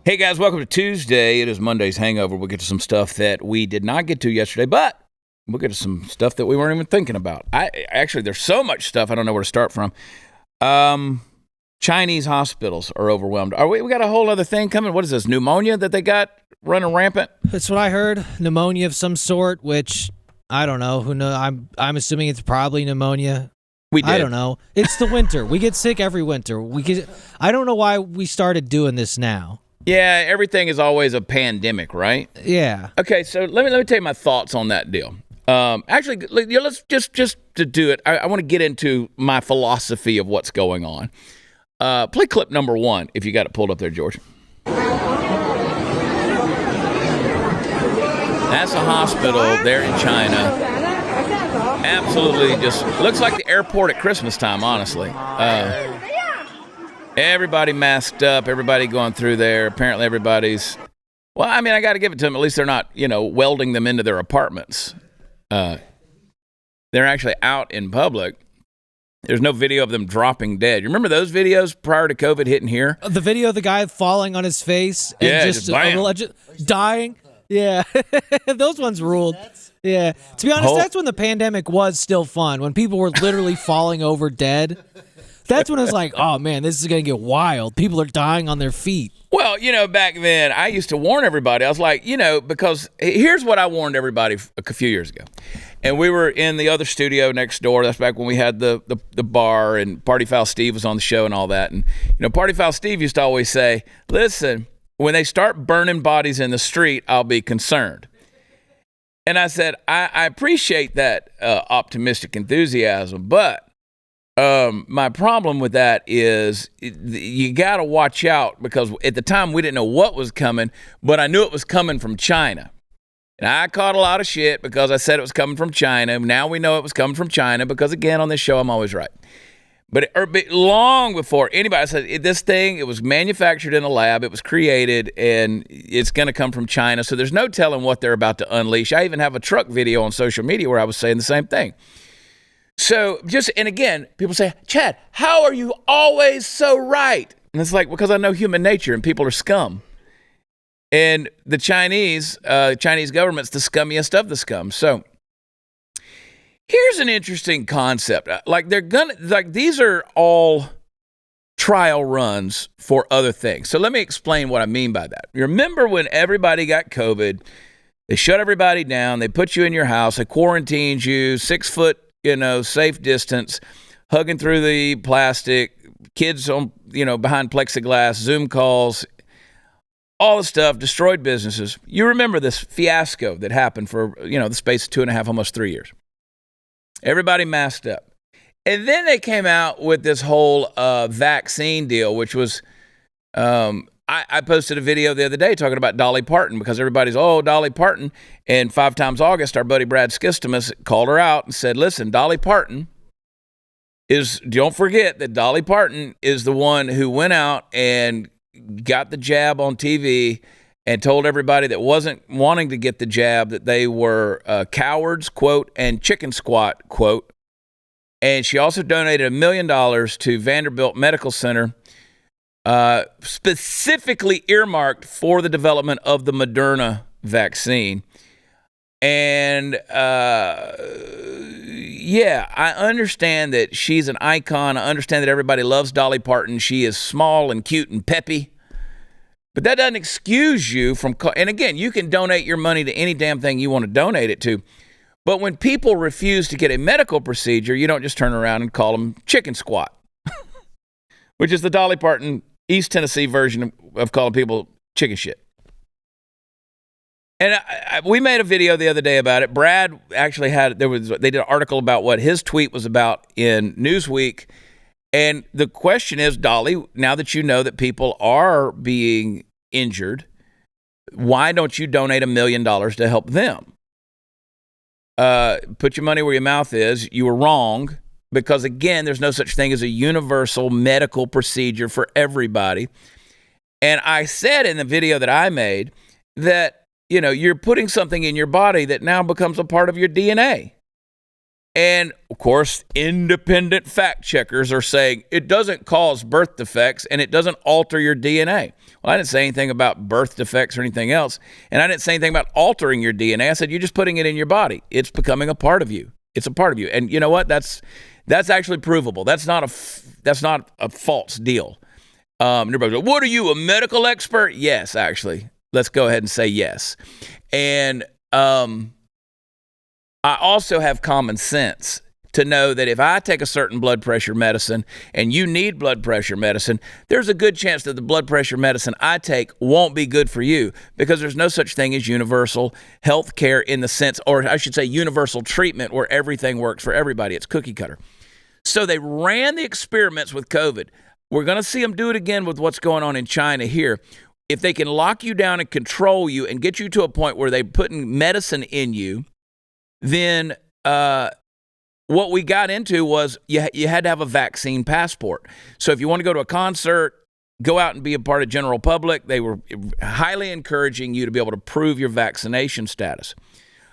Hey guys, welcome to Tuesday. It is Monday's hangover. We'll get to some stuff that we did not get to yesterday, but we'll get to some stuff that we weren't even thinking about. Actually, there's so much stuff, I don't know where to start from. Chinese hospitals are overwhelmed. We got a whole other thing coming. What is this, pneumonia that they got running rampant? That's what I heard. Pneumonia of some sort, which I don't know. Who knows? I'm assuming it's probably pneumonia. I don't know. It's the winter. We get sick every winter. I don't know why we started doing this now. Yeah, everything is always a pandemic, right? Yeah. Okay, so let me tell you my thoughts on that deal. Actually, let's just to do it. I want to get into my philosophy of what's going on. Play clip number 1 if you got it pulled up there, George. That's a hospital there in China. Absolutely, just looks like the airport at Christmas time. Honestly. Everybody masked up, everybody going through there. Apparently everybody's, well, I mean, I got to give it to them. At least they're not, welding them into their apartments. They're actually out in public. There's no video of them dropping dead. You remember those videos prior to COVID hitting here? The video of the guy falling on his face and just dying. Yeah, those ones ruled. Yeah, to be honest, that's when the pandemic was still fun, when people were literally falling over dead. That's when it's like, oh, man, this is going to get wild. People are dying on their feet. Well, back then, I used to warn everybody. I was like, because here's what I warned everybody a few years ago. And we were in the other studio next door. That's back when we had the bar, and Party Foul Steve was on the show and all that. And, Party Foul Steve used to always say, listen, when they start burning bodies in the street, I'll be concerned. And I said, I appreciate that optimistic enthusiasm, but my problem with that is you got to watch out, because at the time we didn't know what was coming, but I knew it was coming from China. And I caught a lot of shit because I said it was coming from China. Now we know it was coming from China because, again, on this show, I'm always right. But long before anybody said this thing, it was manufactured in a lab, it was created, and it's going to come from China. So there's no telling what they're about to unleash. I even have a truck video on social media where I was saying the same thing. So and again, people say, Chad, how are you always so right? And it's like, because I know human nature and people are scum. And the Chinese government's the scummiest of the scum. So here's an interesting concept. These are all trial runs for other things. So let me explain what I mean by that. You remember when everybody got COVID, they shut everybody down, they put you in your house, they quarantined you, 6 foot, safe distance, hugging through the plastic, kids on, behind plexiglass, Zoom calls, all the stuff, destroyed businesses. You remember this fiasco that happened for, the space of 2.5, almost 3 years. Everybody masked up. And then they came out with this whole vaccine deal, which was, I posted a video the other day talking about Dolly Parton, because everybody's, Dolly Parton. And 5 times August, our buddy Brad Skistimus called her out and said, listen, Dolly Parton don't forget that Dolly Parton is the one who went out and got the jab on TV and told everybody that wasn't wanting to get the jab that they were cowards, quote, and chicken squat, quote. And she also donated $1 million to Vanderbilt Medical Center, specifically earmarked for the development of the Moderna vaccine. And I understand that she's an icon. I understand that everybody loves Dolly Parton. She is small and cute and peppy. But that doesn't excuse you from, and again, you can donate your money to any damn thing you want to donate it to. But when people refuse to get a medical procedure, you don't just turn around and call them chicken squat, which is the Dolly Parton East Tennessee version of calling people chicken shit. And we made a video the other day about it. Brad actually they did an article about what his tweet was about in Newsweek. And the question is, Dolly, now that you know that people are being injured, why don't you donate $1 million to help them? Put your money where your mouth is. You were wrong, because, again, there's no such thing as a universal medical procedure for everybody. And I said in the video that I made that, you're putting something in your body that now becomes a part of your DNA. And, of course, independent fact checkers are saying it doesn't cause birth defects and it doesn't alter your DNA. Well, I didn't say anything about birth defects or anything else. And I didn't say anything about altering your DNA. I said you're just putting it in your body. It's becoming a part of you. It's a part of you. And you know what? That's actually provable. That's not a false deal. Everybody goes, what are you, a medical expert? Yes, actually. Let's go ahead and say yes. And I also have common sense to know that if I take a certain blood pressure medicine and you need blood pressure medicine, there's a good chance that the blood pressure medicine I take won't be good for you, because there's no such thing as universal health care in the sense, or I should say universal treatment where everything works for everybody. It's cookie cutter. So they ran the experiments with COVID. We're going to see them do it again with what's going on in China here. If they can lock you down and control you and get you to a point where they're putting medicine in you, then what we got into was you had to have a vaccine passport. So if you want to go to a concert, go out and be a part of general public, they were highly encouraging you to be able to prove your vaccination status.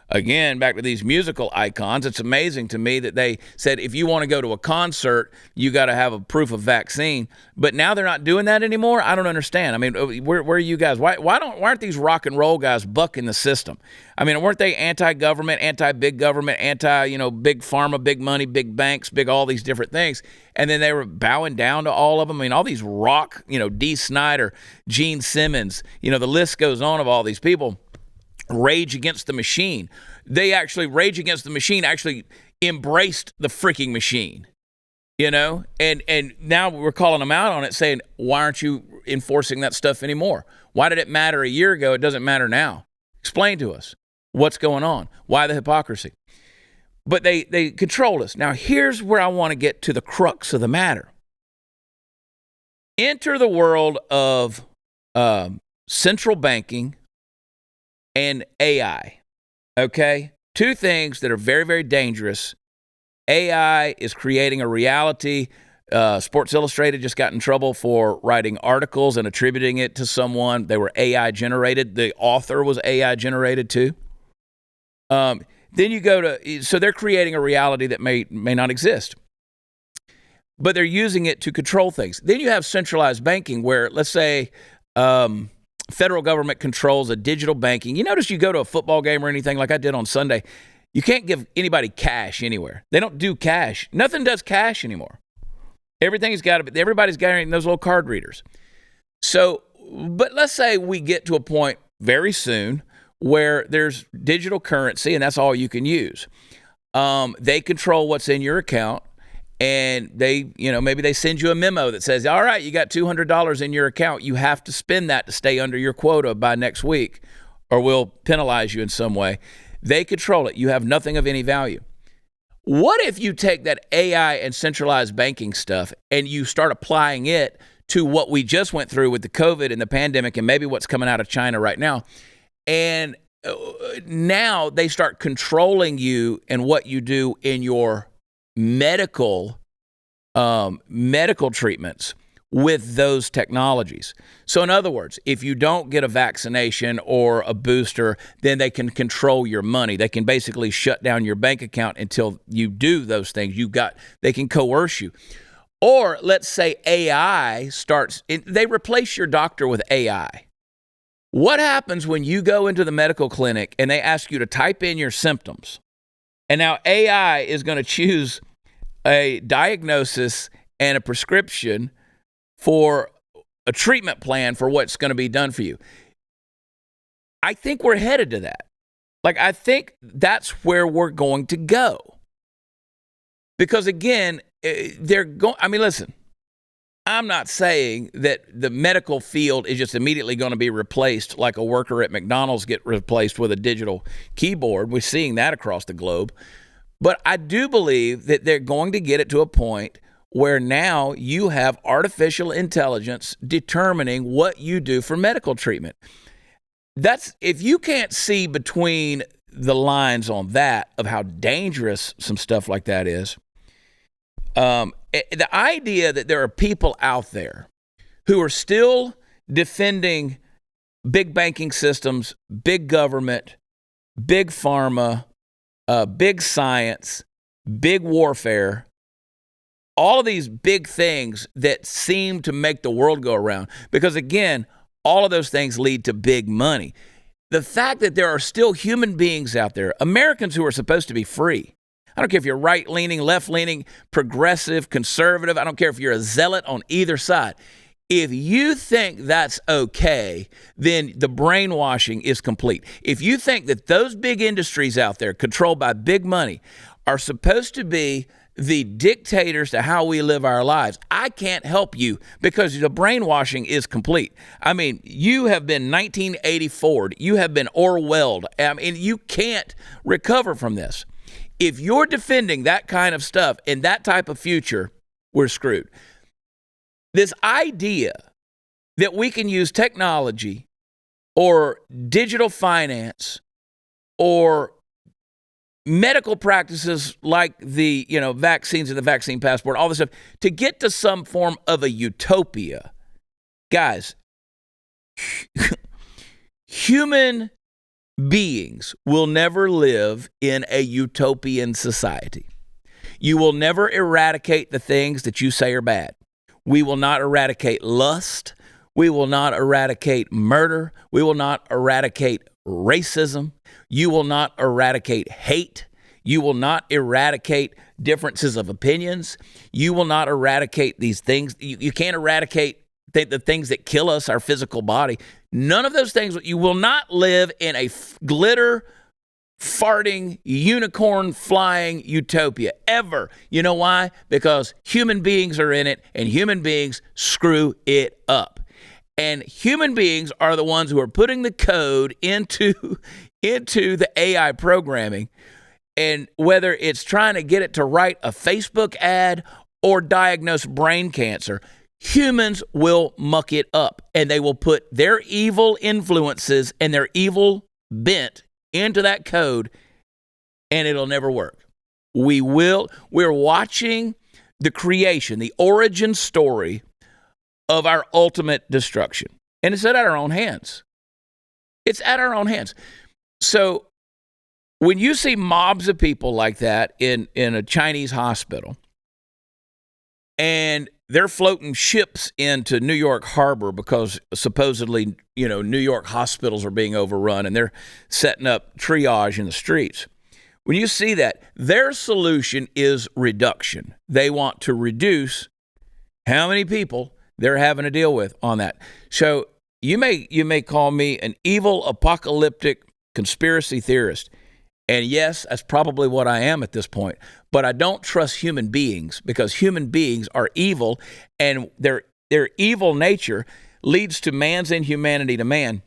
Again, back to these musical icons, it's amazing to me that they said if you want to go to a concert, you got to have a proof of vaccine. But now they're not doing that anymore. I don't understand. I mean, where are you guys? Why aren't these rock and roll guys bucking the system? I mean, weren't they anti-government, anti-big government, big pharma, big money, big banks, big all these different things? And then they were bowing down to all of them. I mean, all these rock, Dee Snider, Gene Simmons, the list goes on of all these people. Rage Against the Machine. Rage Against the Machine actually embraced the freaking machine, and now we're calling them out on it, saying, why aren't you enforcing that stuff anymore? Why did it matter a year ago? It doesn't matter now. Explain to us what's going on. Why the hypocrisy? But they controlled us. Now, here's where I want to get to the crux of the matter. Enter the world of central banking and AI, okay? Two things that are very, very dangerous. AI is creating a reality. Sports Illustrated just got in trouble for writing articles and attributing it to someone. They were AI generated. The author was AI generated too. Then you go to, so they're creating a reality that may not exist, but they're using it to control things. Then you have centralized banking where, let's say, federal government controls a digital banking. You notice you go to a football game or anything like I did on Sunday, you can't give anybody cash anywhere. They don't do cash. Nothing does cash anymore. Everybody's got those little card readers. So, but let's say we get to a point very soon where there's digital currency and that's all you can use. They control what's in your account. And they, maybe they send you a memo that says, all right, you got $200 in your account. You have to spend that to stay under your quota by next week, or we'll penalize you in some way. They control it. You have nothing of any value. What if you take that AI and centralized banking stuff and you start applying it to what we just went through with the COVID and the pandemic and maybe what's coming out of China right now? And now they start controlling you and what you do in your medical treatments with those technologies. So in other words, if you don't get a vaccination or a booster, then they can control your money. They can basically shut down your bank account until you do those things. They can coerce you. Or let's say AI they replace your doctor with AI. What happens when you go into the medical clinic and they ask you to type in your symptoms? And now AI is going to choose a diagnosis and a prescription for a treatment plan for what's going to be done for you. I think we're headed to that. I think that's where we're going to go. Because again, listen, I'm not saying that the medical field is just immediately going to be replaced like a worker at McDonald's get replaced with a digital keyboard. We're seeing that across the globe. But I do believe that they're going to get it to a point where now you have artificial intelligence determining what you do for medical treatment. If you can't see between the lines on that of how dangerous some stuff like that is, the idea that there are people out there who are still defending big banking systems, big government, big pharma, big science, big warfare, all of these big things that seem to make the world go around. Because again, all of those things lead to big money. The fact that there are still human beings out there, Americans who are supposed to be free. I don't care if you're right-leaning, left-leaning, progressive, conservative. I don't care if you're a zealot on either side. If you think that's okay, then the brainwashing is complete. If you think that those big industries out there controlled by big money are supposed to be the dictators to how we live our lives, I can't help you because the brainwashing is complete. I mean, you have been 1984. You have been Orwelled. I mean, you can't recover from this. If you're defending that kind of stuff and that type of future, we're screwed. This idea that we can use technology or digital finance or medical practices like the, vaccines and the vaccine passport, all this stuff, to get to some form of a utopia. Guys, human beings will never live in a utopian society. You will never eradicate the things that you say are bad. We will not eradicate lust. We will not eradicate murder. We will not eradicate racism. You will not eradicate hate. You will not eradicate differences of opinions. You will not eradicate these things. You can't eradicate the things that kill us, our physical body. None of those things. You will not live in a glitter farting, unicorn flying utopia ever. You know why? Because human beings are in it and human beings screw it up. And human beings are the ones who are putting the code into the AI programming. And whether it's trying to get it to write a Facebook ad or diagnose brain cancer, humans will muck it up. And they will put their evil influences and their evil bent into that code, and it'll never work. We're watching the creation, the origin story of our ultimate destruction. And it's at our own hands. It's at our own hands. So when you see mobs of people like that in a Chinese hospital, and they're floating ships into New York Harbor because supposedly, New York hospitals are being overrun and they're setting up triage in the streets. When you see that, their solution is reduction. They want to reduce how many people they're having to deal with on that. So you may call me an evil apocalyptic conspiracy theorist. And yes, that's probably what I am at this point. But I don't trust human beings because human beings are evil, and their evil nature leads to man's inhumanity to man.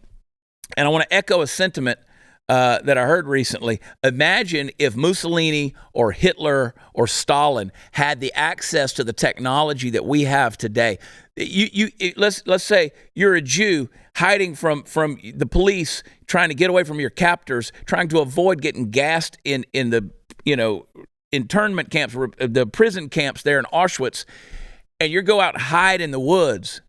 And I want to echo a sentiment that I heard recently. Imagine if Mussolini or Hitler or Stalin had the access to the technology that we have today. Let's say you're a Jew hiding from the police, trying to get away from your captors, trying to avoid getting gassed in the internment camps, the prison camps there in Auschwitz, and you go out and hide in the woods.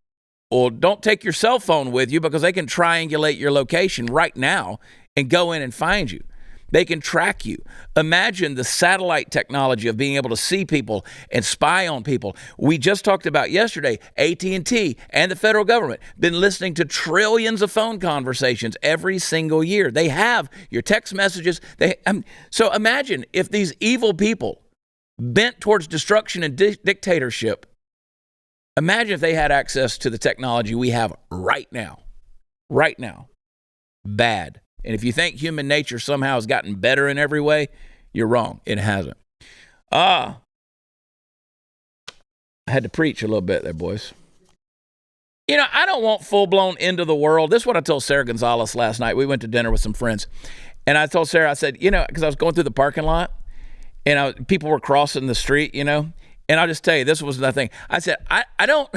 Well, don't take your cell phone with you because they can triangulate your location right now and go in and find you. They can track you. Imagine the satellite technology of being able to see people and spy on people. We just talked about yesterday, AT&T and the federal government been listening to trillions of phone conversations every single year. They have your text messages. So imagine if these evil people bent towards destruction and dictatorship, imagine if they had access to the technology we have right now. Right now. Bad. And if you think human nature somehow has gotten better in every way, you're wrong. It hasn't. I had to preach a little bit there, boys. I don't want full-blown end of the world. This is what I told Sarah Gonzalez last night. We went to dinner with some friends. And I told Sarah, I said, because I was going through the parking lot, and people were crossing the street, And I'll just tell you, this was the thing. I said, I don't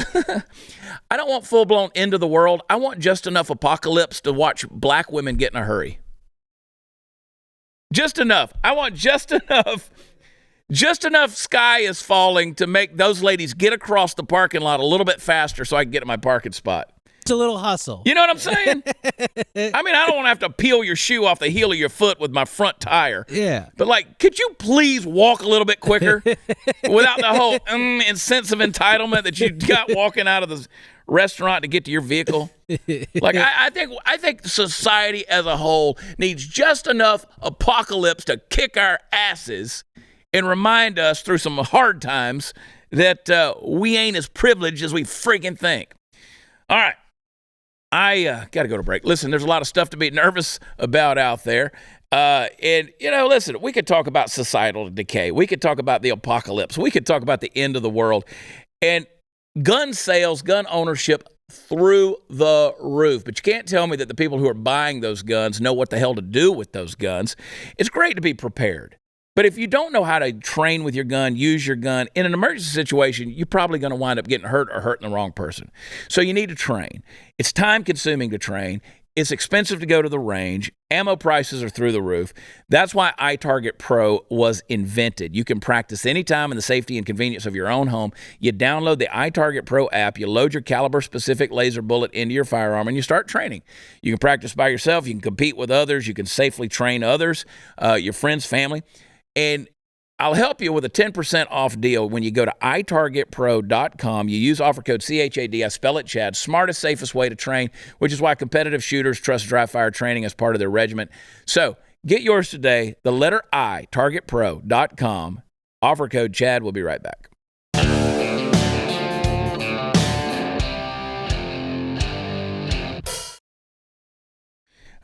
I don't want full-blown end of the world. I want just enough apocalypse to watch black women get in a hurry. Just enough. I want just enough. Just enough sky is falling to make those ladies get across the parking lot a little bit faster so I can get to my parking spot. It's a little hustle. You know what I'm saying? I mean, I don't want to have to peel your shoe off the heel of your foot with my front tire. Yeah. But, like, could you please walk a little bit quicker without the whole and sense of entitlement that you got walking out of the restaurant to get to your vehicle? Like, I think society as a whole needs just enough apocalypse to kick our asses and remind us through some hard times that we ain't as privileged as we freaking think. All right. I got to go to break. Listen, there's a lot of stuff to be nervous about out there. And, listen, we could talk about societal decay. We could talk about the apocalypse. We could talk about the end of the world. And gun sales, gun ownership through the roof. But you can't tell me that the people who are buying those guns know what the hell to do with those guns. It's great to be prepared. But if you don't know how to train with your gun, use your gun, in an emergency situation, you're probably going to wind up getting hurt or hurting the wrong person. So you need to train. It's time-consuming to train. It's expensive to go to the range. Ammo prices are through the roof. That's why iTarget Pro was invented. You can practice anytime in the safety and convenience of your own home. You download the iTarget Pro app, you load your caliber-specific laser bullet into your firearm, and you start training. You can practice by yourself. You can compete with others. You can safely train others, your friends, family. And I'll help you with a 10% off deal when you go to itargetpro.com. You use offer code CHAD. I spell it Chad. Smartest, safest way to train, which is why competitive shooters trust dry fire training as part of their regiment. So get yours today. The letter I, targetpro.com. Offer code Chad. We'll be right back.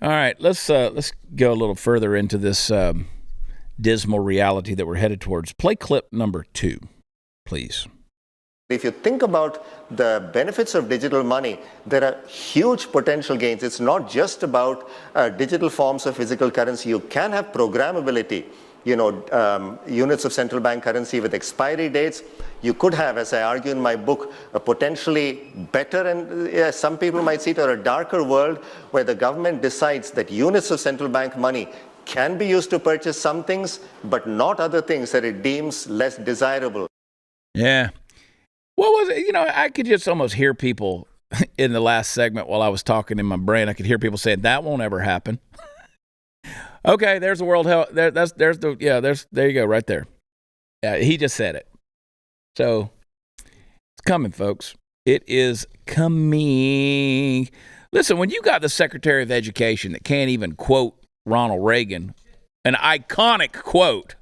All right, let's go a little further into this dismal reality that we're headed towards. Play clip number 2, please. If you think about the benefits of digital money, there are huge potential gains. It's not just about digital forms of physical currency. You can have programmability, units of central bank currency with expiry dates. You could have, as I argue in my book, a potentially better and some people might see it, or a darker world where the government decides that units of central bank money can be used to purchase some things, but not other things that it deems less desirable. Yeah. What was it? I could just almost hear people in the last segment while I was talking in my brain. I could hear people saying, that won't ever happen. Okay, there's the World Health. There you go, right there. Yeah, he just said it. So it's coming, folks. It is coming. Listen, when you got the Secretary of Education that can't even quote Ronald Reagan, an iconic quote.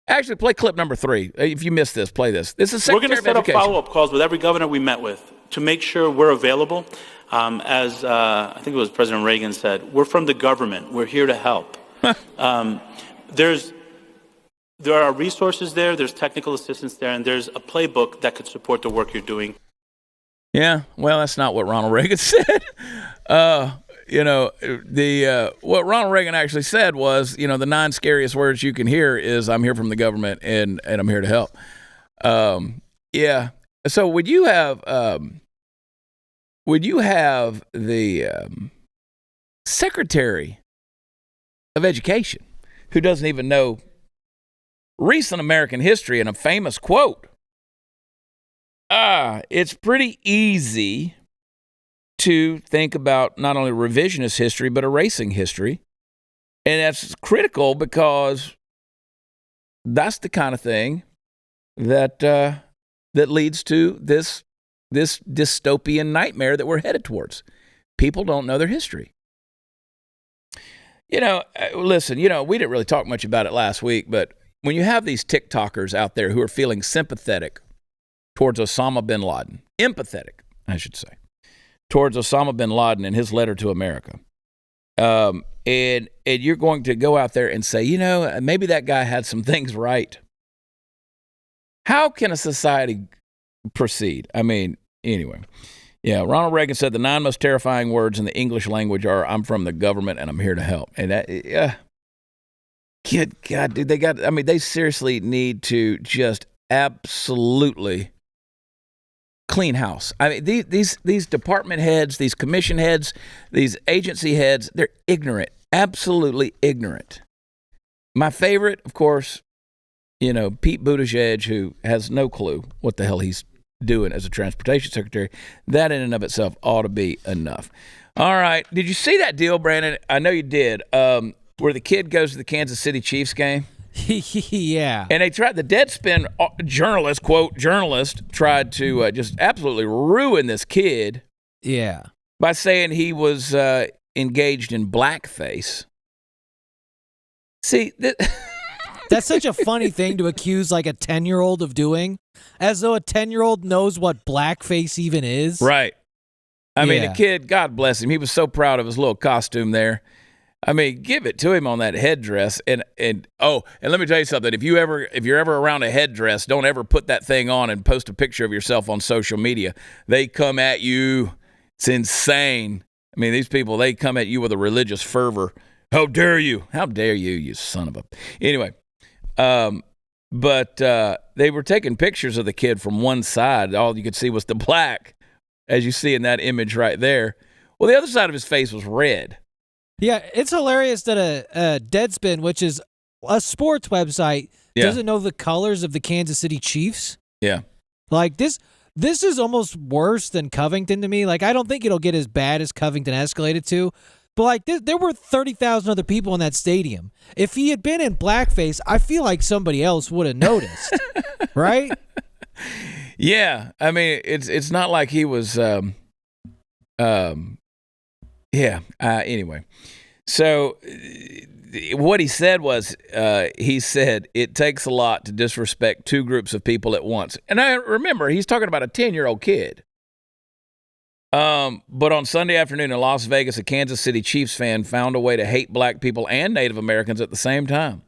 Actually, play clip number 3. If you missed this, play this. This is Secretary of Education. We're going to set up follow-up calls with every governor we met with to make sure we're available. As I think it was President Reagan said, we're from the government. We're here to help. There are resources there. There's technical assistance there, and there's a playbook that could support the work you're doing. Yeah, well, that's not what Ronald Reagan said. What Ronald Reagan actually said was, the 9 scariest words you can hear is, I'm here from the government and I'm here to help. Yeah. So would you have the Secretary of Education who doesn't even know recent American history and a famous quote? It's pretty easy to think about not only revisionist history, but erasing history. And that's critical because that's the kind of thing that leads to this dystopian nightmare that we're headed towards. People don't know their history. Listen, we didn't really talk much about it last week, but when you have these TikTokers out there who are feeling sympathetic towards Osama bin Laden, empathetic, I should say, towards Osama bin Laden and his letter to America. And you're going to go out there and say, maybe that guy had some things right. How can a society proceed? I mean, anyway. Yeah, Ronald Reagan said the 9 most terrifying words in the English language are, I'm from the government and I'm here to help. And that, good God, dude, they seriously need to just absolutely clean house. I mean, these department heads, these commission heads, these agency heads, they're ignorant, absolutely ignorant. My favorite, of course, Pete Buttigieg, who has no clue what the hell he's doing as a transportation secretary. That in and of itself ought to be enough. All right. Did you see that deal, Brandon? I know you did. Where the kid goes to the Kansas City Chiefs game? Yeah. And they tried, the Deadspin journalist, quote, journalist, tried to just absolutely ruin this kid. Yeah. By saying he was engaged in blackface. See, that's such a funny thing to accuse like a 10-year-old of doing, as though a 10-year-old knows what blackface even is. Right. I mean, the kid, God bless him, he was so proud of his little costume there. I mean, give it to him on that headdress. And let me tell you something. If you're ever around a headdress, don't ever put that thing on and post a picture of yourself on social media. They come at you. It's insane. I mean, these people, they come at you with a religious fervor. How dare you? How dare you, you son of a... Anyway, but they were taking pictures of the kid from one side. All you could see was the black, as you see in that image right there. Well, the other side of his face was red. Yeah, it's hilarious that a Deadspin, which is a sports website, doesn't know the colors of the Kansas City Chiefs. Yeah. Like, this is almost worse than Covington to me. Like, I don't think it'll get as bad as Covington escalated to. But, like, there were 30,000 other people in that stadium. If he had been in blackface, I feel like somebody else would have noticed. Right? Yeah. I mean, it's not like he was... anyway, so what he said was, he said, it takes a lot to disrespect two groups of people at once. And I remember, he's talking about a 10-year-old kid. But on Sunday afternoon in Las Vegas, a Kansas City Chiefs fan found a way to hate black people and Native Americans at the same time.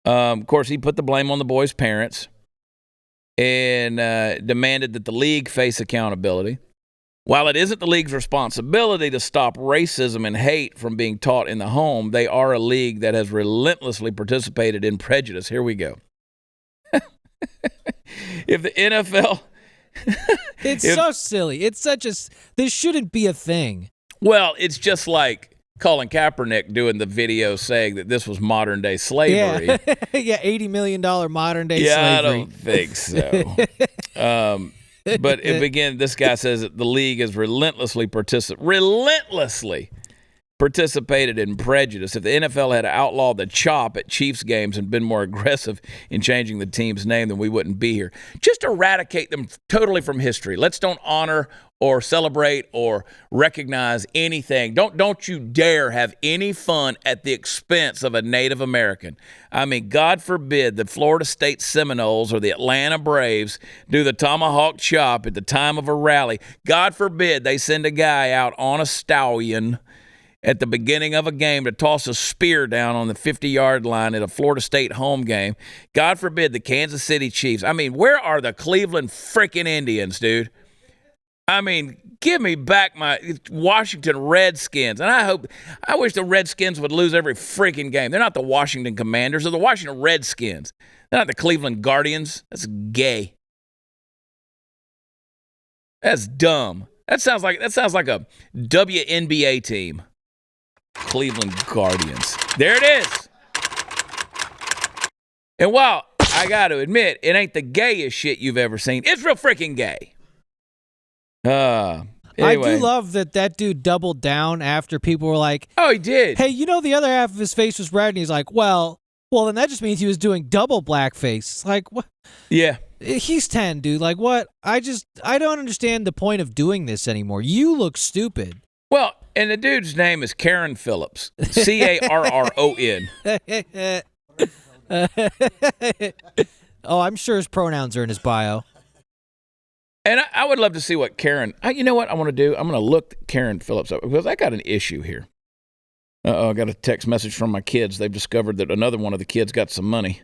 Of course, he put the blame on the boy's parents and demanded that the league face accountability. While it isn't the league's responsibility to stop racism and hate from being taught in the home, they are a league that has relentlessly participated in prejudice. Here we go. If the NFL... It's so silly. It's such a... This shouldn't be a thing. Well, it's just like Colin Kaepernick doing the video saying that this was modern-day slavery. Yeah, yeah, $80 million modern-day slavery. Yeah, I don't think so. But again, this guy says that the league has relentlessly participated in prejudice. If the NFL had outlawed the chop at Chiefs games and been more aggressive in changing the team's name, then we wouldn't be here. Just eradicate them totally from history. Let's don't honor or celebrate or recognize anything. Don't you dare have any fun at the expense of a Native American. I mean, God forbid the Florida State Seminoles or the Atlanta Braves do the tomahawk chop at the time of a rally. God forbid they send a guy out on a stallion at the beginning of a game to toss a spear down on the 50-yard line at a Florida State home game. God forbid the Kansas City Chiefs. I mean, where are the Cleveland freaking Indians, dude? I mean, give me back my Washington Redskins. And I wish the Redskins would lose every freaking game. They're not the Washington Commanders. They're the Washington Redskins. They're not the Cleveland Guardians. That's gay. That's dumb. That sounds like a WNBA team. Cleveland Guardians. There it is. And while I got to admit, it ain't the gayest shit you've ever seen, it's real freaking gay. Anyway. I do love that dude doubled down after people were like, oh, he did. Hey, you know, the other half of his face was red, and he's like, well, then that just means he was doing double blackface. Like, what? Yeah. He's 10, dude. Like, what? I don't understand the point of doing this anymore. You look stupid. Well, and the dude's name is Karen Phillips. Carron. Oh, I'm sure his pronouns are in his bio. And I would love to see what Karen... you know what I want to do? I'm going to look Karen Phillips up because I got an issue here. I got a text message from my kids. They've discovered that another one of the kids got some money.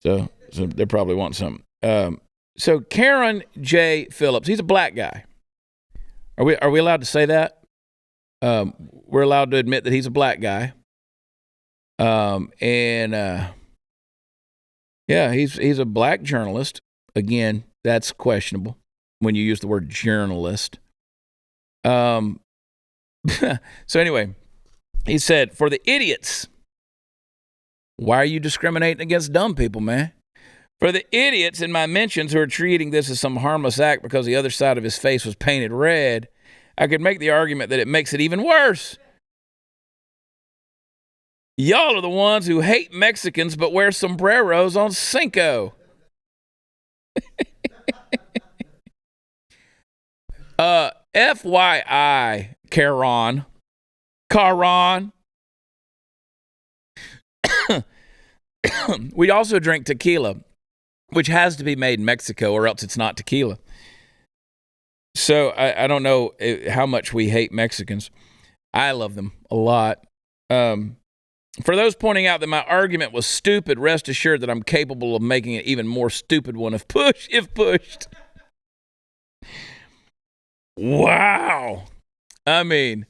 So they probably want some. So Karen J. Phillips, he's a black guy. Are we allowed to say that? We're allowed to admit that he's a black guy. He's a black journalist. Again, that's questionable when you use the word journalist. So anyway, he said, for the idiots, why are you discriminating against dumb people, man? For the idiots in my mentions who are treating this as some harmless act because the other side of his face was painted red, I could make the argument that it makes it even worse. Y'all are the ones who hate Mexicans but wear sombreros on Cinco. FYI, Caron. We also drink tequila, which has to be made in Mexico or else it's not tequila. So I don't know how much we hate Mexicans. I love them a lot. For those pointing out that my argument was stupid, rest assured that I'm capable of making an even more stupid one if pushed. Wow. I mean,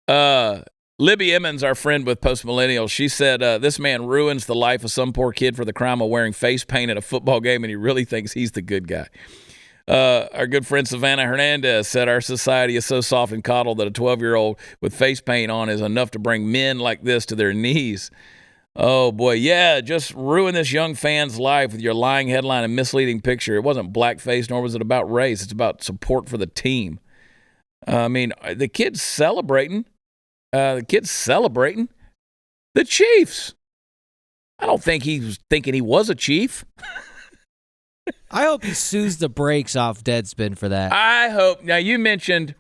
Libby Emmons, our friend with Post Millennial, she said, this man ruins the life of some poor kid for the crime of wearing face paint at a football game, and he really thinks he's the good guy. Our good friend Savannah Hernandez said our society is so soft and coddled that a 12-year-old with face paint on is enough to bring men like this to their knees. Oh, boy. Yeah, just ruin this young fan's life with your lying headline and misleading picture. It wasn't blackface, nor was it about race. It's about support for the team. I mean, the kid's celebrating. The Chiefs. I don't think he was thinking he was a Chief. I hope he sues the brakes off Deadspin for that. I hope. Now, you mentioned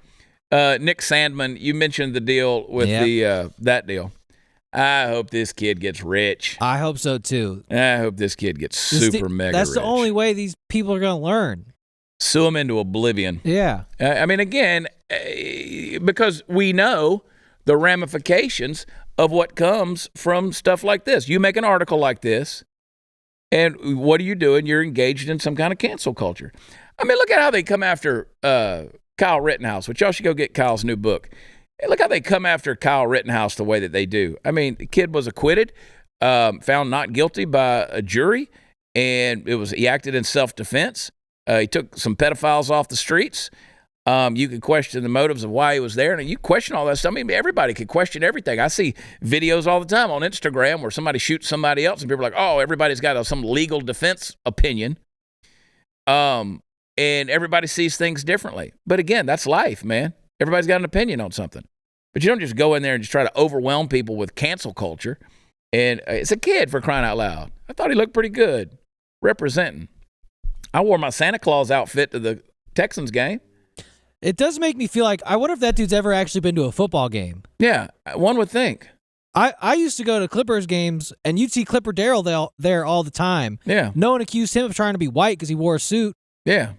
Nick Sandman. You mentioned the deal with that deal. I hope this kid gets rich. I hope so, too. I hope this kid gets super mega rich. That's the only way these people are going to learn. Sue him into oblivion. Yeah. I mean, again, because we know the ramifications of what comes from stuff like this. You make an article like this, and what are you doing? You're engaged in some kind of cancel culture. I mean, look at how they come after Kyle Rittenhouse, which y'all should go get Kyle's new book. Hey, look how they come after Kyle Rittenhouse the way that they do. I mean, the kid was acquitted, found not guilty by a jury, and he acted in self-defense. He took some pedophiles off the streets. You could question the motives of why he was there, and you question all that stuff. I mean, everybody could question everything. I see videos all the time on Instagram where somebody shoots somebody else, and people are like, oh, everybody's got some legal defense opinion. And everybody sees things differently. But again, that's life, man. Everybody's got an opinion on something. But you don't just go in there and just try to overwhelm people with cancel culture. And it's a kid, for crying out loud. I thought he looked pretty good representing. I wore my Santa Claus outfit to the Texans game. It does make me feel like, I wonder if that dude's ever actually been to a football game. Yeah, one would think. I used to go to Clippers games, and you'd see Clipper Darrell there all the time. Yeah. No one accused him of trying to be white because he wore a suit. Yeah.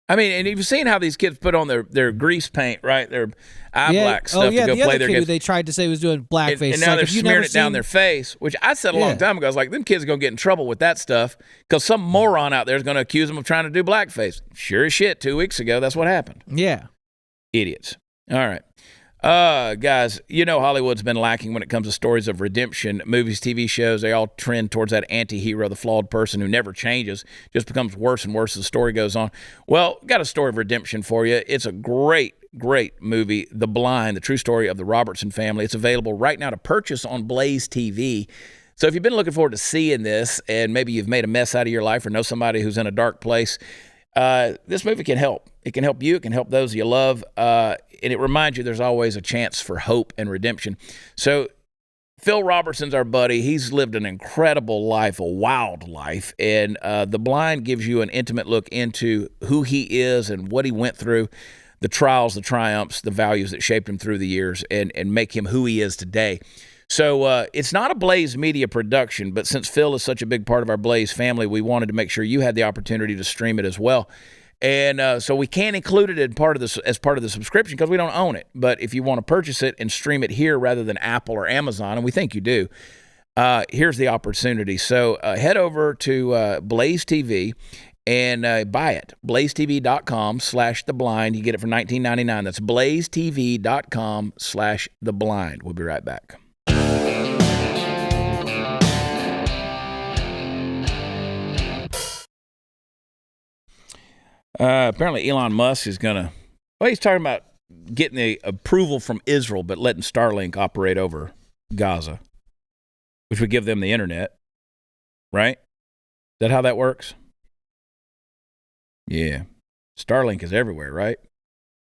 I mean, and you've seen how these kids put on their grease paint, right? Their eye black stuff to go play their games. They tried to say was doing blackface. And now they're smearing it down their face, which I said a long time ago. I was like, them kids are going to get in trouble with that stuff because some moron out there is going to accuse them of trying to do blackface. Sure as shit, 2 weeks ago, that's what happened. Yeah. Idiots. All right. Guys, you know Hollywood's been lacking when it comes to stories of redemption. Movies, TV shows, they all trend towards that anti-hero, the flawed person who never changes, just becomes worse and worse as the story goes on. Well, got a story of redemption for you. It's a great movie, The Blind, the true story of the Robertson family. It's available right now to purchase on Blaze TV. So if you've been looking forward to seeing this and maybe you've made a mess out of your life or know somebody who's in a dark place, this movie can help. It can help you. It can help those you love. And it reminds you there's always a chance for hope and redemption. So Phil Robertson's our buddy. He's lived an incredible life, a wild life. And The Blind gives you an intimate look into who he is and what he went through, the trials, the triumphs, the values that shaped him through the years and make him who he is today. So it's not a Blaze Media production, but since Phil is such a big part of our Blaze family, we wanted to make sure you had the opportunity to stream it as well. And so we can't include it as part of the subscription because we don't own it. But if you want to purchase it and stream it here rather than Apple or Amazon, and we think you do, here's the opportunity. So head over to Blaze TV and buy it. BlazeTV.com/theblind. You get it for $19.99. That's BlazeTV.com/theblind. We'll be right back. Apparently Elon Musk is going to, he's talking about getting the approval from Israel, but letting Starlink operate over Gaza, which would give them the internet, right? Is that how that works? Yeah. Starlink is everywhere, right?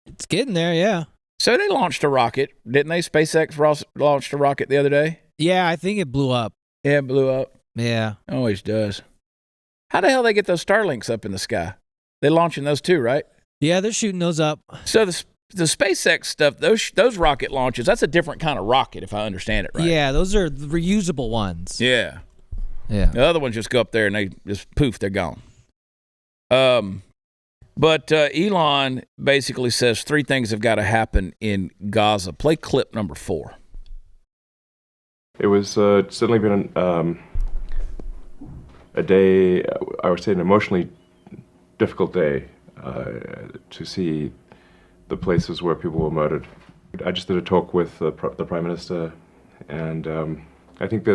It's getting there, yeah. So they launched a rocket, didn't they? SpaceX launched a rocket the other day? Yeah, I think it blew up. Yeah, it blew up. Yeah. Always does. How the hell they get those Starlinks up in the sky? They're launching those too, right? Yeah, they're shooting those up. So the SpaceX stuff, those rocket launches, that's a different kind of rocket, if I understand it right. Yeah, those are the reusable ones. Yeah. Yeah. The other ones just go up there and they just poof, they're gone. But Elon basically says 3 things have got to happen in Gaza. Play clip number 4. It was certainly been a day, I would say an emotionally difficult day to see the places where people were murdered. I just did a talk with the Prime Minister, and I think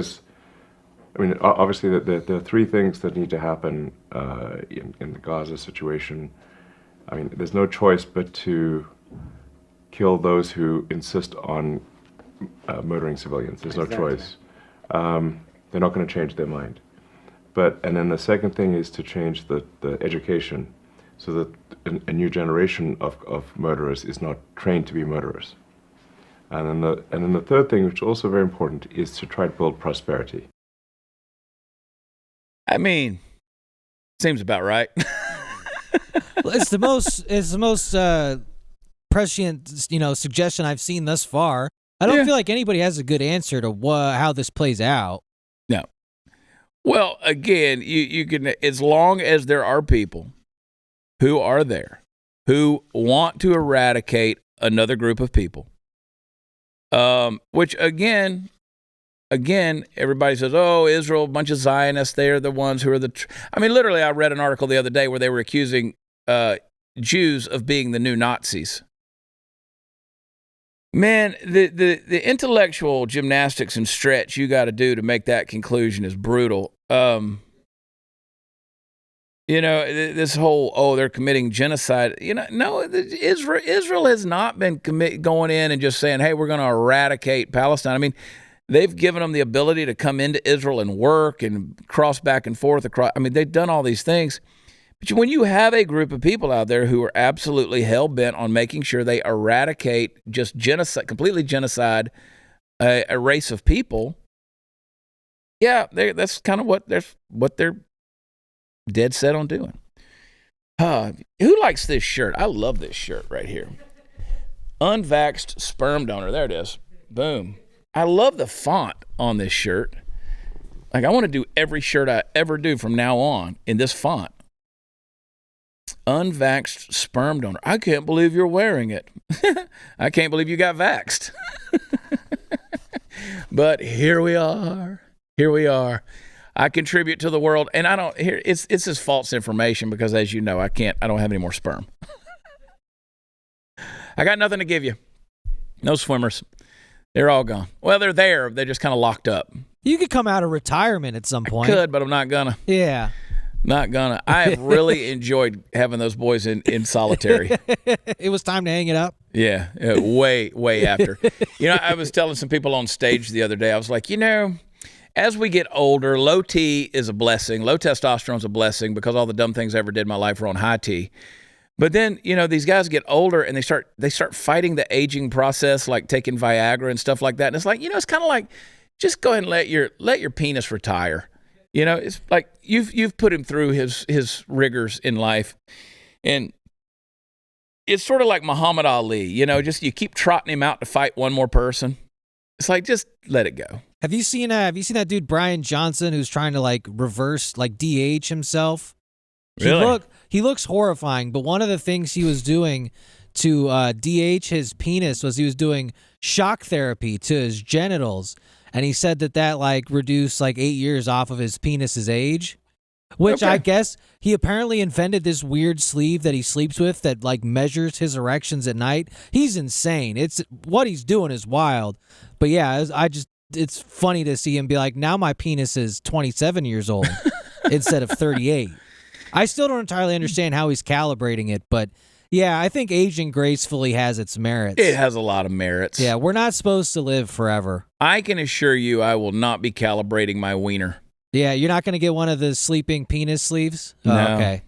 obviously there are 3 things that need to happen in the Gaza situation. I mean, there's no choice but to kill those who insist on murdering civilians. There's no choice. They're not going to change their mind. And then the second thing is to change the education so that a new generation of murderers is not trained to be murderers. And then the third thing, which is also very important, is to try to build prosperity. I mean, seems about right. It's the most prescient, suggestion I've seen thus far. I don't feel like anybody has a good answer to how this plays out. No. Well, again, you can, as long as there are people who are there who want to eradicate another group of people, which again, everybody says, oh, Israel, a bunch of Zionists, they're the ones who are literally, I read an article the other day where they were accusing Jews of being the new Nazis. Man, the intellectual gymnastics and stretch you got to do to make that conclusion is brutal. This whole, they're committing genocide. No, Israel has not been going in and just saying, hey, we're going to eradicate Palestine. I mean, they've given them the ability to come into Israel and work and cross back and forth across. I mean, they've done all these things. But when you have a group of people out there who are absolutely hell-bent on making sure they eradicate, just genocide, completely genocide a race of people, yeah, that's kind of what they're dead set on doing. Who likes this shirt? I love this shirt right here. Unvaxxed sperm donor. There it is. Boom. I love the font on this shirt. Like, I want to do every shirt I ever do from now on in this font. Unvaxxed sperm donor. I can't believe you're wearing it. I can't believe you got vaxxed. But here we are. I contribute to the world, and I don't. Here, it's just false information because, as you know, I don't have any more sperm. I got nothing to give you. No swimmers. They're all gone. Well, they're there. They're just kind of locked up. You could come out of retirement at some point. I could, but I'm not gonna. Yeah. Not gonna. I have really enjoyed having those boys in solitary. It was time to hang it up. Yeah, way after. I was telling some people on stage the other day, I was like, as we get older, low T is a blessing. Low testosterone is a blessing because all the dumb things I ever did in my life were on high T. But then, these guys get older and they start fighting the aging process, like taking Viagra and stuff like that. And it's like, it's kind of like, just go ahead and let your penis retire. It's like you've put him through his rigors in life, and it's sort of like Muhammad Ali. Just you keep trotting him out to fight one more person. It's like, just let it go. Have you seen that dude Brian Johnson who's trying to reverse DH himself? Really? He looks horrifying. But one of the things he was doing to DH his penis was he was doing shock therapy to his genitals. And he said that reduced 8 years off of his penis's age, which I guess he apparently invented this weird sleeve that he sleeps with that measures his erections at night. He's insane. It's what he's doing is wild. But yeah, it's funny to see him be like, now my penis is 27 years old instead of 38. I still don't entirely understand how he's calibrating it, but yeah, I think aging gracefully has its merits. It has a lot of merits. Yeah, we're not supposed to live forever. I can assure you I will not be calibrating my wiener. Yeah, you're not going to get one of the sleeping penis sleeves? No. Oh, okay.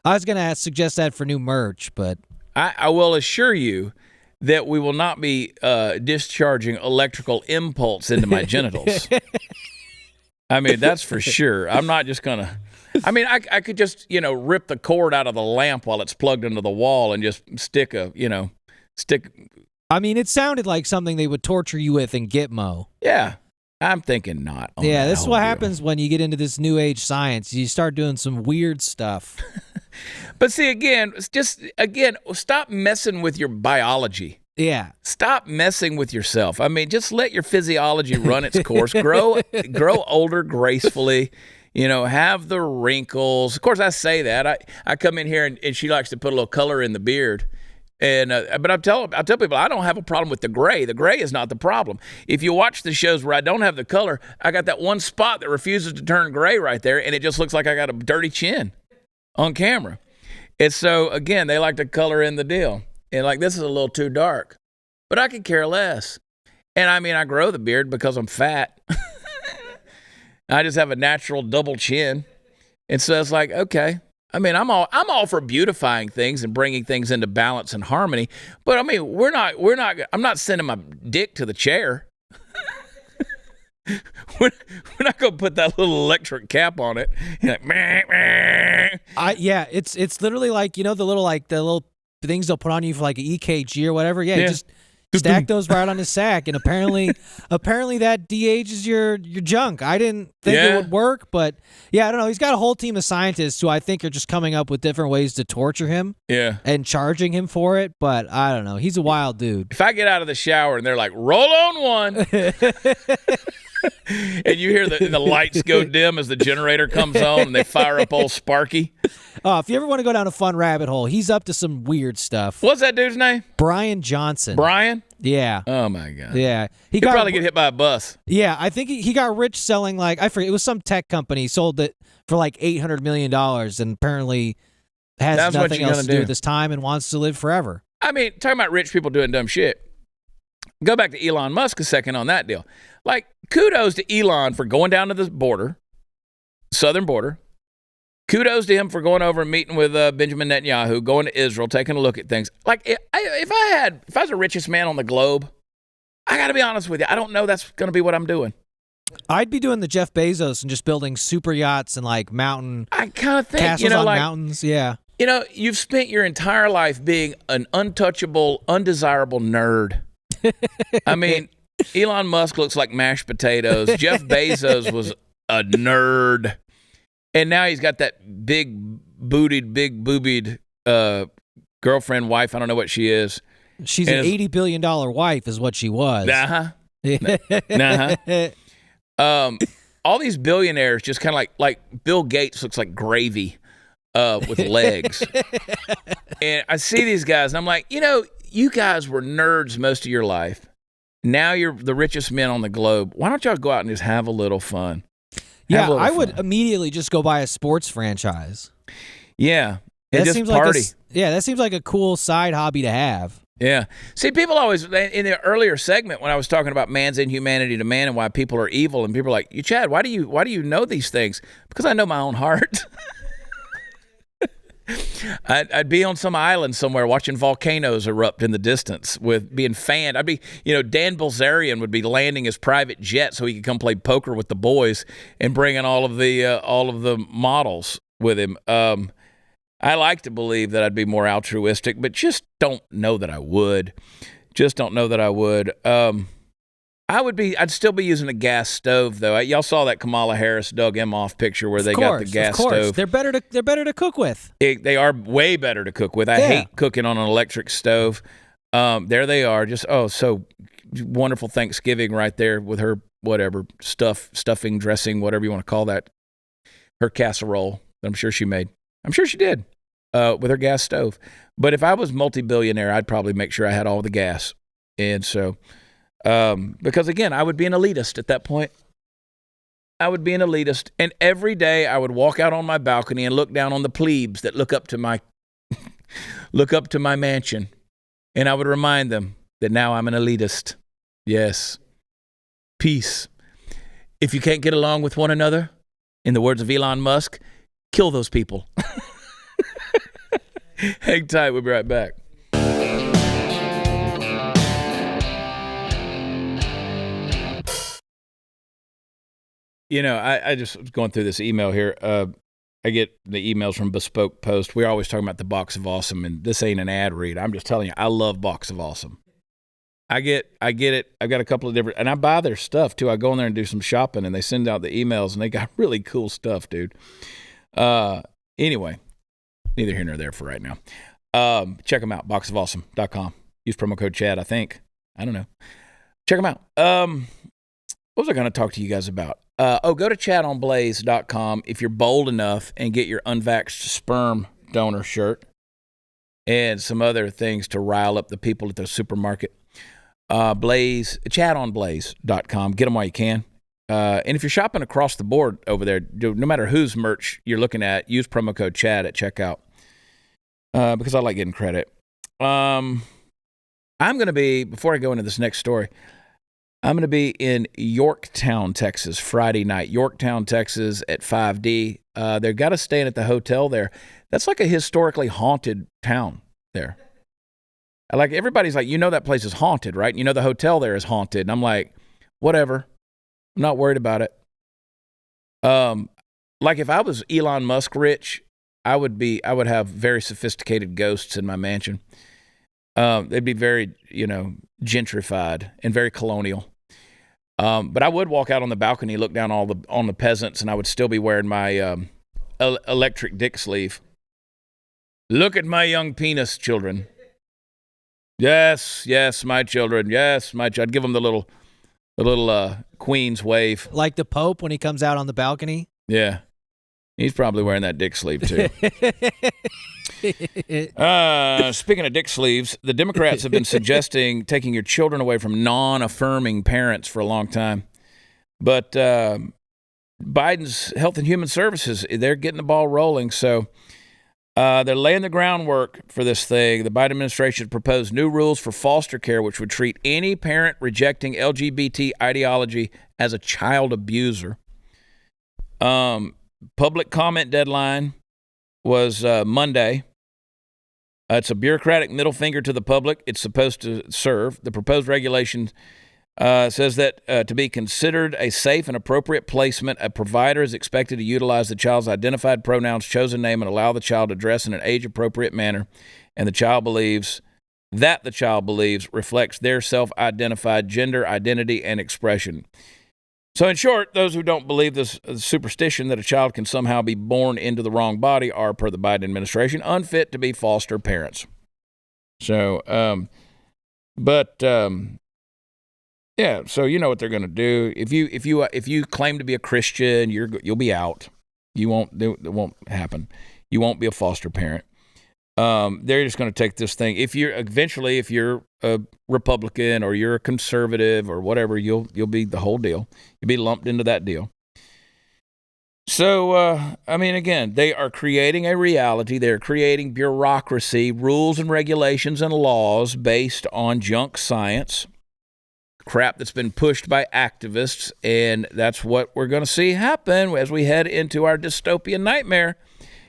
I was going to suggest that for new merch, but I will assure you that we will not be discharging electrical impulse into my genitals. I mean, that's for sure. I'm not just going to. I mean, I could just, rip the cord out of the lamp while it's plugged into the wall and just stick. I mean, it sounded like something they would torture you with in Gitmo. Yeah, I'm thinking not. Yeah, this is what happens when you get into this new age science. You start doing some weird stuff. But see, again, stop messing with your biology. Yeah. Stop messing with yourself. I mean, just let your physiology run its course. Grow older gracefully. Have the wrinkles. Of course, I say that. I come in here and she likes to put a little color in the beard. And but I tell people I don't have a problem with the gray. The gray is not the problem. If you watch the shows where I don't have the color, I got that one spot that refuses to turn gray right there, and it just looks like I got a dirty chin on camera. And so, again, they like to color in the deal. And like, this is a little too dark. But I could care less. And I mean, I grow the beard because I'm fat. I just have a natural double chin. And so it's like, okay. I mean, I'm all for beautifying things and bringing things into balance and harmony. But I mean, I'm not sending my dick to the chair. We're not going to put that little electric cap on it. Like, meh, meh. It's literally like, the little things they'll put on you for like an EKG or whatever. Yeah. You just stack those right on the sack, and apparently that de-ages your junk. I didn't think it would work, but I don't know. He's got a whole team of scientists who I think are just coming up with different ways to torture him. Yeah. And charging him for it, but I don't know. He's a wild dude. If I get out of the shower and they're like, roll on one. And you hear the lights go dim as the generator comes on and they fire up old Sparky. If you ever want to go down a fun rabbit hole, he's up to some weird stuff. What's that dude's name? Brian Johnson. Brian? Yeah. Oh, my God. Yeah. He'd probably get hit by a bus. Yeah, I think he got rich selling, I forget, it was some tech company. He sold it for like $800 million and apparently has nothing else to do with his time and wants to live forever. I mean, talking about rich people doing dumb shit. Go back to Elon Musk a second on that deal. Like, kudos to Elon for going down to the border, southern border. Kudos to him for going over and meeting with Benjamin Netanyahu, going to Israel, taking a look at things. Like, if I was the richest man on the globe, I got to be honest with you, I don't know that's going to be what I'm doing. I'd be doing the Jeff Bezos and just building super yachts and like mountain. I kind of think, castles on mountains. Yeah. You've spent your entire life being an untouchable, undesirable nerd. I mean, Elon Musk looks like mashed potatoes. Jeff Bezos was a nerd. And now he's got that big boobied girlfriend, wife. I don't know what she is. She's an $80 billion wife is what she was. All these billionaires just kind of like Bill Gates looks like gravy with legs. And I see these guys and I'm like, you guys were nerds most of your life. Now you're the richest men on the globe. Why don't y'all go out and just have a little fun? I would immediately just go buy a sports franchise. Yeah. And just party. That seems like a cool side hobby to have. Yeah. See, people always, in the earlier segment when I was talking about man's inhumanity to man and why people are evil, and people are like, Chad, why do you know these things? Because I know my own heart. I'd be on some island somewhere watching volcanoes erupt in the distance with being fanned. I'd be, Dan Bilzerian would be landing his private jet so he could come play poker with the boys and bringing all of the models with him. I like to believe that I'd be more altruistic, but just don't know that I would. I'd still be using a gas stove, though. Y'all saw that Kamala Harris Doug Emhoff picture where they got the gas stove. They're better to cook with. They are way better to cook with. I hate cooking on an electric stove. There they are. Just so wonderful Thanksgiving right there with her stuffing, dressing, whatever you want to call that. Her casserole that I'm sure she made. I'm sure she did with her gas stove. But if I was multi-billionaire, I'd probably make sure I had all the gas. And so. Because again, I would be an elitist at that point. I would be an elitist. And every day I would walk out on my balcony and look down on the plebes that look up to my mansion. And I would remind them that now I'm an elitist. Yes. Peace. If you can't get along with one another, in the words of Elon Musk, kill those people. Hang tight. We'll be right back. You know, I just was going through this email here. I get the emails from Bespoke Post. We're always talking about the Box of Awesome, and this ain't an ad read. I'm just telling you, I love Box of Awesome. I get it. I've got a couple of different, and I buy their stuff too. I go in there and do some shopping, and they send out the emails, and they got really cool stuff, dude. Anyway, neither here nor there for right now. Check them out, boxofawesome.com. Use promo code Chad, I think. I don't know. Check them out. What was I going to talk to you guys about? Go to chadonblaze.com if you're bold enough and get your unvaxxed sperm donor shirt and some other things to rile up the people at the supermarket. Chadonblaze.com. Get them while you can. And if you're shopping across the board over there, no matter whose merch you're looking at, use promo code Chad at checkout because I like getting credit. I'm going to be, before I go into this next story, I'm going to be in Yorktown, Texas, Friday night. Yorktown, Texas at 5D. They've got us staying at the hotel there. That's like a historically haunted town there. Like, everybody's like, you know that place is haunted, right? You know the hotel there is haunted. And I'm like, whatever. I'm not worried about it. Like, if I was Elon Musk rich, I would have very sophisticated ghosts in my mansion. They'd be very, gentrified and very colonial. But I would walk out on the balcony, look down on the peasants, and I would still be wearing my electric dick sleeve. Look at my young penis, children. Yes, my children. Yes, I'd give them the little Queen's wave. Like the Pope when he comes out on the balcony? Yeah. He's probably wearing that dick sleeve, too. Speaking of dick sleeves, the Democrats have been suggesting taking your children away from non-affirming parents for a long time. But Biden's Health and Human Services, they're getting the ball rolling. So they're laying the groundwork for this thing. The Biden administration proposed new rules for foster care, which would treat any parent rejecting LGBT ideology as a child abuser. Public comment deadline was Monday. It's a bureaucratic middle finger to the public. It's supposed to serve. The proposed regulation says that to be considered a safe and appropriate placement, a provider is expected to utilize the child's identified pronouns, chosen name, and allow the child to dress in an age-appropriate manner, and the child believes reflects their self-identified gender, identity, and expression. So in short, those who don't believe this superstition that a child can somehow be born into the wrong body are, per the Biden administration, unfit to be foster parents. So, yeah, so you know what they're going to do. If you claim to be a Christian, you'll be out. It won't happen. You won't be a foster parent. They're just going to take this thing. If you're a Republican or you're a conservative or whatever, you'll be the whole deal. You'll be lumped into that deal. So, again, they are creating a reality. They're creating bureaucracy, rules and regulations and laws based on junk science, crap that's been pushed by activists, and that's what we're going to see happen as we head into our dystopian nightmare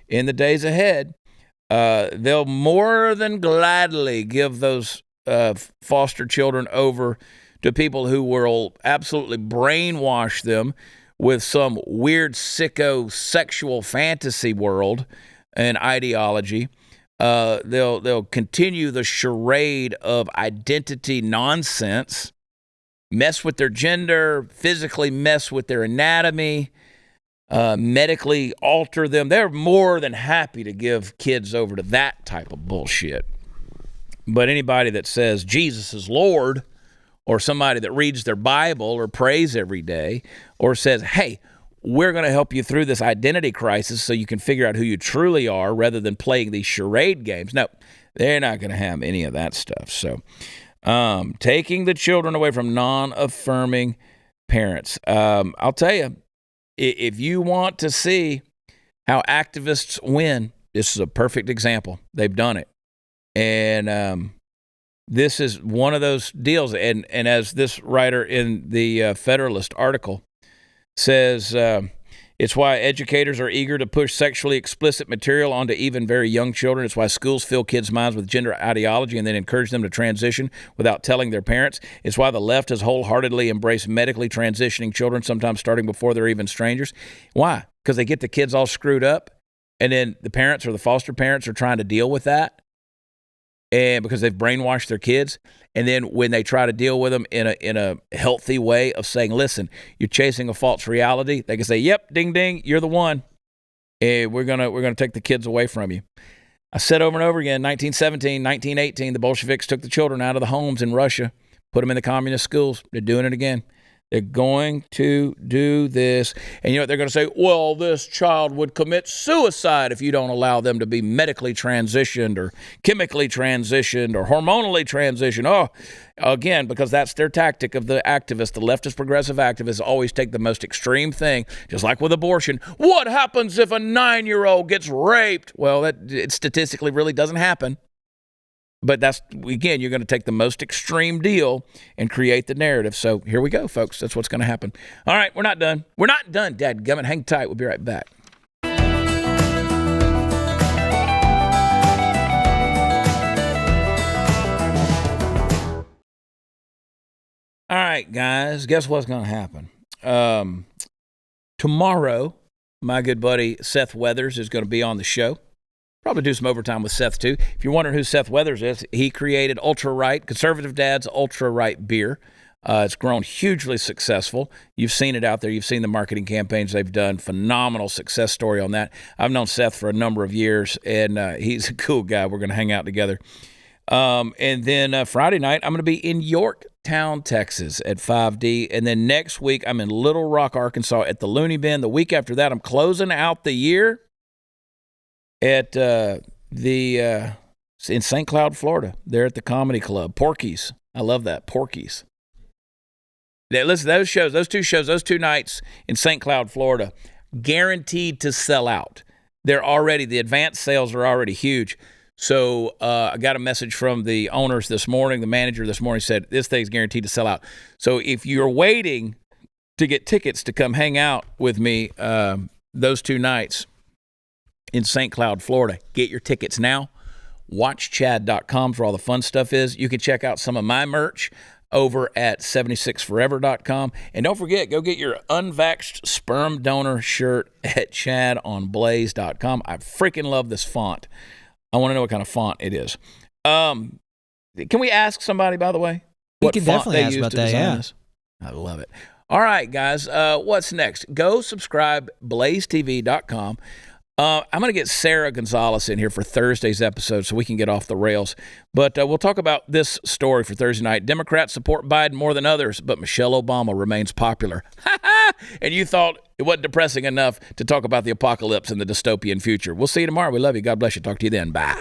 in the days ahead. They'll more than gladly give those foster children over to people who will absolutely brainwash them with some weird sicko sexual fantasy world and ideology. They'll continue the charade of identity nonsense, mess with their gender, physically mess with their anatomy, medically alter them. They're more than happy to give kids over to that type of bullshit. But anybody that says Jesus is Lord, or somebody that reads their Bible or prays every day, or says, hey, we're going to help you through this identity crisis so you can figure out who you truly are rather than playing these charade games. No, they're not going to have any of that stuff. So taking the children away from non-affirming parents. I'll tell you, if you want to see how activists win, this is a perfect example. They've done it. And this is one of those deals. And as this writer in the Federalist article says, It's why educators are eager to push sexually explicit material onto even very young children. It's why schools fill kids' minds with gender ideology and then encourage them to transition without telling their parents. It's why the left has wholeheartedly embraced medically transitioning children, sometimes starting before they're even strangers. Why? Because they get the kids all screwed up, and then the parents or the foster parents are trying to deal with that, and because they've brainwashed their kids. And then when they try to deal with them in a healthy way of saying, listen, you're chasing a false reality, they can say, yep, ding, ding, you're the one. And we're gonna take the kids away from you. I said over and over again, 1917, 1918, the Bolsheviks took the children out of the homes in Russia, put them in the communist schools. They're doing it again. They're going to do this. And you know what they're going to say? Well, this child would commit suicide if you don't allow them to be medically transitioned or chemically transitioned or hormonally transitioned. Oh, again, because that's their tactic of the activists. The leftist progressive activists always take the most extreme thing, just like with abortion. What happens if a 9-year-old gets raped? Well, it statistically really doesn't happen. But that's, again, you're going to take the most extreme deal and create the narrative. So here we go, folks. That's what's going to happen. All right, we're not done. We're not done, dadgummit. Hang tight. We'll be right back. All right, guys, guess what's going to happen? Tomorrow, my good buddy Seth Weathers is going to be on the show. Probably do some overtime with Seth, too. If you're wondering who Seth Weathers is, he created Ultra Right, Conservative Dad's Ultra Right beer. It's grown hugely successful. You've seen it out there. You've seen the marketing campaigns they've done. Phenomenal success story on that. I've known Seth for a number of years, and he's a cool guy. We're going to hang out together. And then Friday night, I'm going to be in Yorktown, Texas at 5D. And then next week, I'm in Little Rock, Arkansas at the Looney Bin. The week after that, I'm closing out the year at in St. Cloud, Florida. They're at the Comedy Club. Porky's. I love that. Porky's. Now, listen, those two nights in St. Cloud, Florida, guaranteed to sell out. The advance sales are already huge. So I got a message from the owners this morning. The manager this morning said, this thing's guaranteed to sell out. So if you're waiting to get tickets to come hang out with me those two nights in St. Cloud, Florida, get your tickets now. WatchChad.com for all the fun stuff is. You can check out some of my merch over at 76forever.com. And don't forget, go get your unvaxxed sperm donor shirt at ChadOnBlaze.com. I freaking love this font. I want to know what kind of font it is. Can we ask somebody, by the way, what font definitely they use to design this? I love it. All right, guys, what's next? Go subscribe, blazetv.com. I'm going to get Sarah Gonzalez in here for Thursday's episode so we can get off the rails. But we'll talk about this story for Thursday night. Democrats support Biden more than others, but Michelle Obama remains popular. And you thought it wasn't depressing enough to talk about the apocalypse and the dystopian future. We'll see you tomorrow. We love you. God bless you. Talk to you then. Bye.